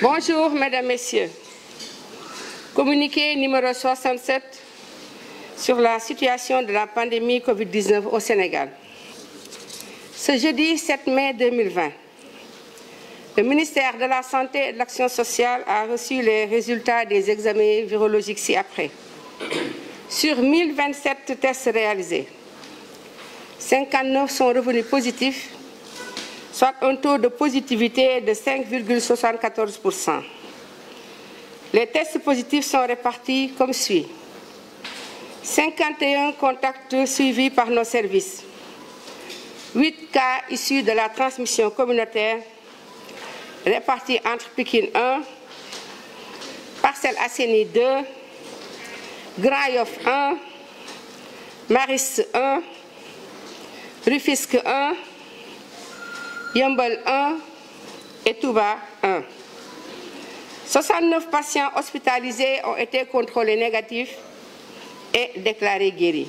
Bonjour, Mesdames, Messieurs. Communiqué numéro 67 sur la situation de la pandémie Covid-19 au Sénégal. Ce jeudi 7 mai 2020, le ministère de la Santé et de l'Action sociale a reçu les résultats des examens virologiques ci-après. Sur 1027 tests réalisés, 59 sont revenus positifs, soit un taux de positivité de 5,74%. Les tests positifs sont répartis comme suit. 51 contacts suivis par nos services, 8 cas issus de la transmission communautaire répartis entre Pikine 1, Parcelles Assainies 2, Grand Yoff 1, Mariste 1, Rufisque 1, Yeumbeul 1 et Touba 1. 69 patients hospitalisés ont été contrôlés négatifs et déclarés guéris.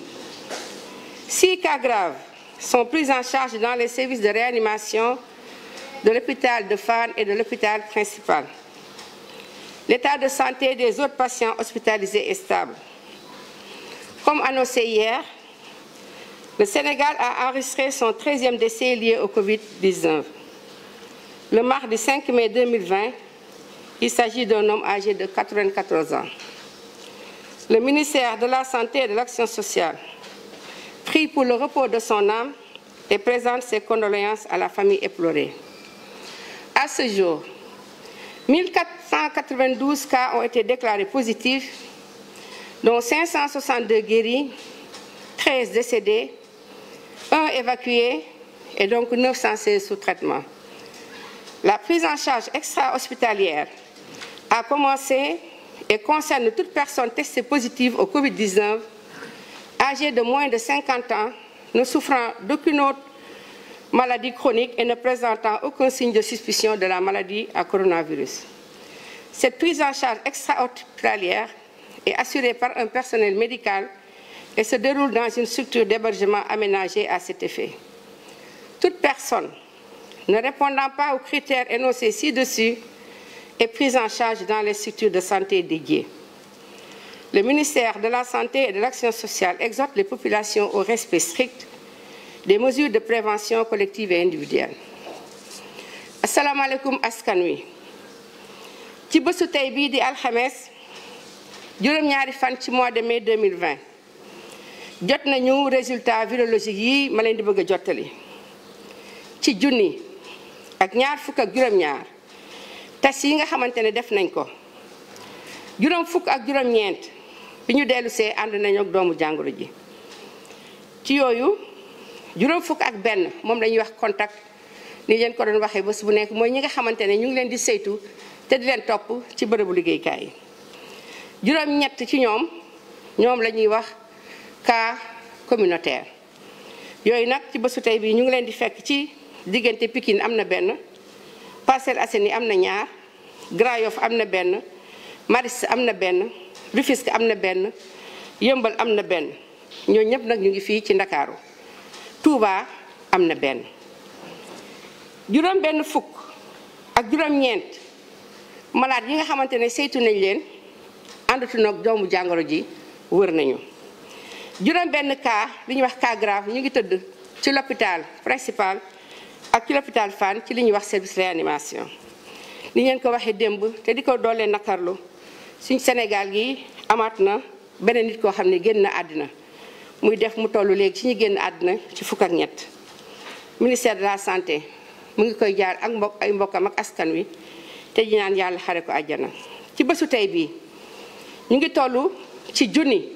6 cas graves sont pris en charge dans les services de réanimation de l'hôpital de Fann et de l'hôpital principal. L'état de santé des autres patients hospitalisés est stable. Comme annoncé hier, le Sénégal a enregistré son 13e décès lié au Covid-19. Le mardi 5 mai 2020, il s'agit d'un homme âgé de 94 ans. Le ministère de la Santé et de l'Action sociale prie pour le repos de son âme et présente ses condoléances à la famille éplorée. À ce jour, 1492 cas ont été déclarés positifs, dont 562 guéris, 13 décédés, 1 évacué et donc 916 sous traitement. La prise en charge extra-hospitalière a commencé et concerne toute personne testée positive au Covid-19, âgée de moins de 50 ans, ne souffrant d'aucune autre maladie chronique et ne présentant aucun signe de suspicion de la maladie à coronavirus. Cette prise en charge extra-hospitalière est assurée par un personnel médical et se déroule dans une structure d'hébergement aménagée à cet effet. Toute personne ne répondant pas aux critères énoncés ci-dessus est prise en charge dans les structures de santé dédiées. Le ministère de la Santé et de l'Action sociale exhorte les populations au respect strict des mesures de prévention collective et individuelle. Assalamu alaikum askan wi. Ci bésu tey bii di alxames juróom-ñaari fan ci mois de mai 2020 jot nañu résultat virologique yi ma leen di bëgg a jottali. Ci junni ak ñaar fukk ak juróom-ñaar test yi nga xamante ne def nañ ko juróom fukk ak juróom-ñeent bi ñu dellu see ànd nañu ak doomu jàngoro ji. Ci yooyu juróom fukk ak benn moom lañuy wax contact ni leen ko doon waxee bés bu nekk mooy ñi nga xamante ne ñu ngi leen di saytu te di leen topp ci bërëbu liggéeykaay yi. juróom-ñett ci ñoom la ñuy wax cas communautaire yooyu nag ci bésu tey bii ñu ngi leen di fekk ci diggante Pikine am na benn, Parcelles Assainies am na ñaar, Grand Yoff am na benn, Mariste am na benn, Rufisque am na benn, Yeumbeul am na benn. ñooñu ñëpp nag ñu ngi fii ci Ndakaaru. Touba am na benn. juróom benn fukk ak juróom-ñeent malade yi nga xamante ne saytu nañ leen àndatu nag doomu jàngoro ji wër nañu. juróom benn cas li ñuy wax cas grave ñu ngi tëdd ci l'hôpital principal ak ci l'hôpital Fann ci li ñuy wax service réanimation. ni ngeen ko waxee démb te di ko doolee nakarlu suñ Sénégal gi amaat na beneen nit koo xam ne génn na àddina muy def mu tollu léegi ci ñu génn àddina ci fukk ak ñett. Ministère de la santé mu ngi koy jaar ak ay mbokkam ak askan wi te ji ñaan yàlla xare ko àjjana. ci bésu tey bii ñu ngi toll ci junni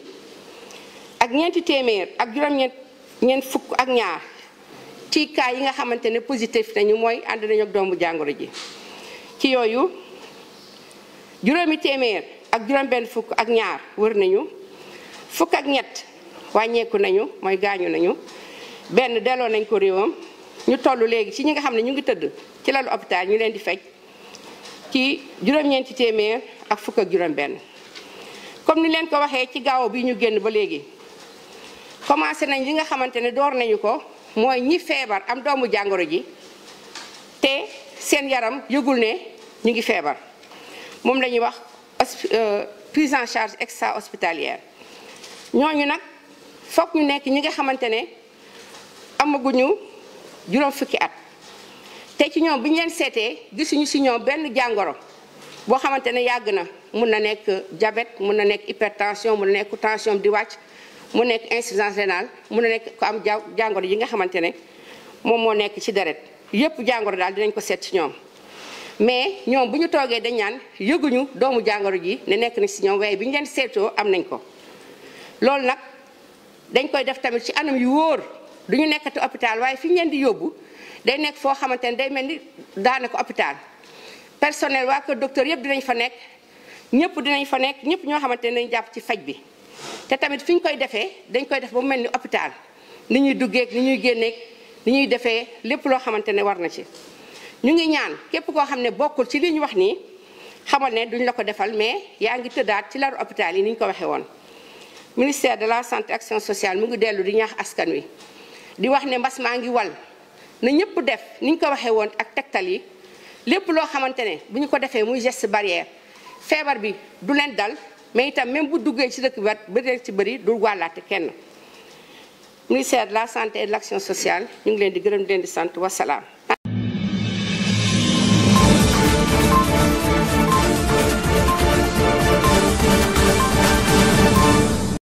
ak ñeenti téeméer ak juróom-ñeent fukk ak ñaar ci cas yi nga xamante ne positif nañu mooy ànd nañu ak doomu jàngoro ji. ci yooyu juróomi téeméer ak juróom-benn fukk ak ñaar wër nañu, fukk ak ñett wàññeeku nañu mooy gaañu nañu, benn delloo nañ ko réewam. ñu toll léegi ci ñi nga xam ne ñu ngi tëdd ci lalu hôpital ñu leen di faj ci juróom-ñeenti téeméer ak fukk ak juróom-benn. comme ni leen ko waxee ci gaaw bi ñu génn ba léegi commencé nañ li nga xamante ne door nañu ko mooy ñi feebar am doomu jàngoro ji te seen yaram yëgul ne ñu ngi feebar moom la ñuy wax prise en charge extra hospitalière ñooñu nag foog ñu nekk ñi nga xamante ne amaguñu juróom fukki at te ci ñoom bi ñu leen seetee gisuñu ci ñoom benn jàngoro boo xamante ne yàgg na mun na nekk diabète mun na nekk hypertension mun na nekk tension di wàcc mu nekk insuffisance rénale mun na nekk ko am jàngoro yi nga xamante ne moom moo nekk ci deret yépp jàngoro daal dinañ ko seet ci ñoom mais ñoom bu ñu toogee dañ naan yëguñu doomu jàngoro ji ne nekk na ci ñoom waaye bi ñu leen seetoo am nañ ko loolu nag dañ koy def tamit ci anam yu wóor duñu nekkati hôpital waaye fi ñu leen di yóbbu day nekk foo xamante ne day mel ni daanaka hôpital personnel waa kër docteur yëpp dinañ fa nekk ñëpp dinañ fa nekk ñëpp ñoo xamante ne dañ jàpp ci faj bi te tamit fi ñu koy defee dañ koy def ba mu mel ni hôpital ni ñuy duggeek ni ñuy génneek ni ñuy defee lépp loo xamante ne war na ci ñu ngi ñaan képp koo xam ne bokkul ci li ñu wax nii xamal ne duñ la ko defal mais yaa ngi tëddaat ci laru hôpital yi ni ñu ko waxee woon ministère de la santé action sociale mu ngi dellu di ñaax askan wi di wax ne mbas maa ngi wal na ñëpp def ni ñu ko waxee woon ak tegtal yi lépp loo xamante ne bu ñu ko defee muy geste barrière feebar bi du leen dal mais itam même bu duggee ci dëkk ba ci bëri du wàllaate kenn ministère de la santé et de l'action sociale ñu ngi leen di gërëm di leen di sant wasalaam